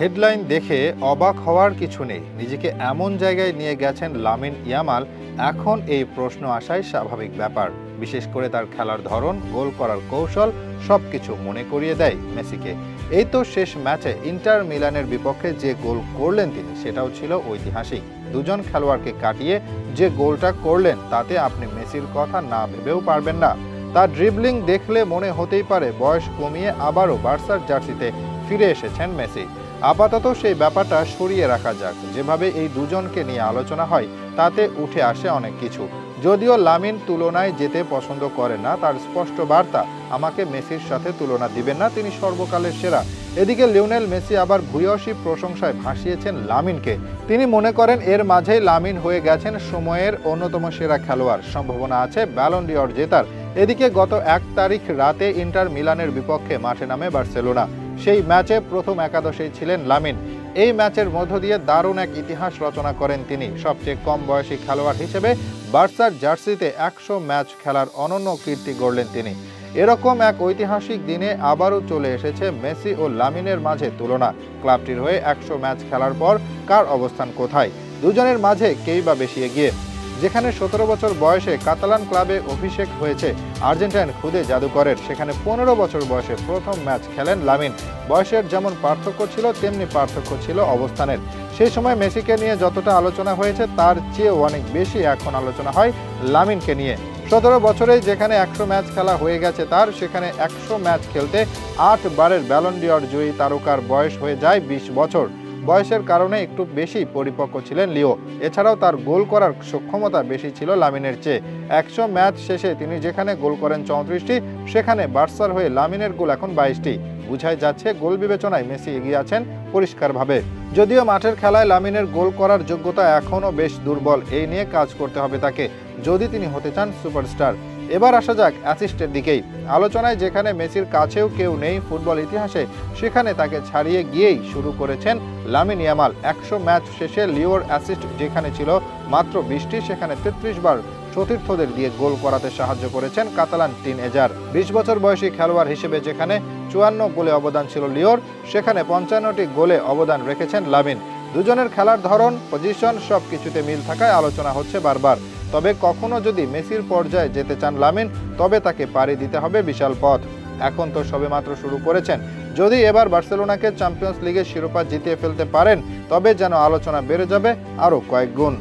Headline দেখে অবাক হওয়ার কিছু নেই। নিজেকে এমন জায়গায় নিয়ে গেছেন লামিন ইয়ামাল, এখন এই প্রশ্ন আসাই স্বাভাবিক ব্যাপার। বিশেষ করে তার খেলার ধরন, গোল করার কৌশল সবকিছু মনে করিয়ে দেয় মেসিকে। এই তো শেষ ম্যাচে ইন্টার মিলানের বিপক্ষে যে গোল করলেন তিনি, সেটাও ছিল ঐতিহাসিক। দুজন খেলোয়াড়কে কাটিয়ে যে গোলটা করলেন, তাতে আপনি মেসির কথা না ভেবেও পারবেন না। তার ড্রিবলিং দেখলে মনে হতেই পারে বয়স কমিয়ে আবারও বার্সার জার্সিতে ফিরে এসেছেন মেসি। আপাতত সেই ব্যাপারটা সরিয়ে রাখা যাক। যেভাবে এই দুজনকে নিয়ে আলোচনা হয়, তাতে উঠে আসে অনেক কিছু। যদিও লামিন তুলনায় যেতে পছন্দ করে না, তার স্পষ্ট বার্তা, আমাকে মেসির সাথে তুলনা দিবেন না, তিনি সর্বকালের সেরা। এদিকে লিওনেল মেসি আবার ভূয়সী প্রশংসায় ভাসিয়েছেন লামিনকে। তিনি মনে করেন এর মাঝেই লামিন হয়ে গেছেন সময়ের অন্যতম সেরা খেলোয়াড়, সম্ভাবনা আছে ব্যালন ডি'অর জেতার। এদিকে গত 1 তারিখ রাতে ইন্টার মিলানের বিপক্ষে মাঠে নামে বার্সেলোনা। সেই ম্যাচে প্রথম একাদশেই ছিলেন লামিন। এই ম্যাচের মধ্য দিয়ে দারুণ এক ইতিহাস রচনা করেন তিনি। সবচেয়ে কম বয়সী খেলোয়াড় হিসেবে বার্সার জার্সিতে 100 ম্যাচ খেলার অনন্য কীর্তি গড়লেন তিনি। এরকম এক ঐতিহাসিক দিনে আবারও চলে এসেছে মেসি ও লামিনের মাঝে তুলনা। ক্লাবটির হয়ে 100 ম্যাচ খেলার পর কার অবস্থান কোথায়? দুজনের মাঝে কেই বা বেশি এগিয়ে? যেখানে 17 বছর বয়সে কাতালান ক্লাবে অভিষেক হয়েছে আর্জেন্টাইন খুদে জাদুকরের, সেখানে 15 বছর বয়সে প্রথম ম্যাচ খেলেন লামিন। বয়সের যেমন পার্থক্য ছিল, তেমনি পার্থক্য ছিল অবস্থানের। সেই সময় মেসিকে নিয়ে যতটা আলোচনা হয়েছে, তার চেয়েও অনেক বেশি এখন আলোচনা হয় লামিনকে নিয়ে। 17 বছরেই যেখানে 100 ম্যাচ খেলা হয়ে গেছে তার, সেখানে 100 ম্যাচ খেলতে 8 বারের ব্যালন ডি'অর জয়ী তারকার বয়স হয়ে যায় 20 বছর। বয়সের কারণে একটু বেশি পরিপক্ক ছিলেন লিও। এছাড়াও তার গোল করার সক্ষমতা বেশি ছিল লামিনের চেয়ে। 100 ম্যাচ শেষে তিনি যেখানে গোল করেন 34টি, সেখানে বার্সার হয়ে লামিনের গোল এখন 22টি। বুঝাই যাচ্ছে গোল বিবেচনায় মেসি এগিয়ে আছেন পরিষ্কারভাবে। যদিও মাঠের খেলায় লামিনের গোল করার যোগ্যতা এখনও বেশ দুর্বল, এই নিয়ে কাজ করতে হবে তাকে, যদি তিনি হতে চান সুপারস্টার। এবার আসা যাক অ্যাসিস্টের দিকেই। আলোচনায় যেখানে মেসির কাছেও কেউ নেই ফুটবল ইতিহাসে, সেখানে তাকে ছাড়িয়ে গিয়েই শুরু করেছেন লামিন ইয়ামাল। 100 ম্যাচ শেষে লিওর অ্যাসিস্ট যেখানে ছিল মাত্র 20টি, সেখানে 33 বার সতীর্থদের দিয়ে গোল করাতে সাহায্য করেছেন কাতালান টিনএজার। 20 বছর বয়সী খেলোয়াড় হিসেবে যেখানে 54 গোলে অবদান ছিল লিওর, সেখানে 55টি গোলে অবদান রেখেছেন লামিন। দুজনের খেলার ধরন, পজিশন সবকিছুতে মিল থাকায় আলোচনা হচ্ছে বারবার। তবে কখনো যদি মেসির পর্যায়ে যেতে চান লামিন, তবে তাকে পাড়ি দিতে হবে বিশাল পথ। এখন তো সবেমাত্র শুরু করেছেন। যদি এবার বার্সেলোনাকে চ্যাম্পিয়ন্স লিগের শিরোপা জিতিয়ে ফেলতে পারেন, তবে যেন আলোচনা বেড়ে যাবে আরও কয়েক গুণ।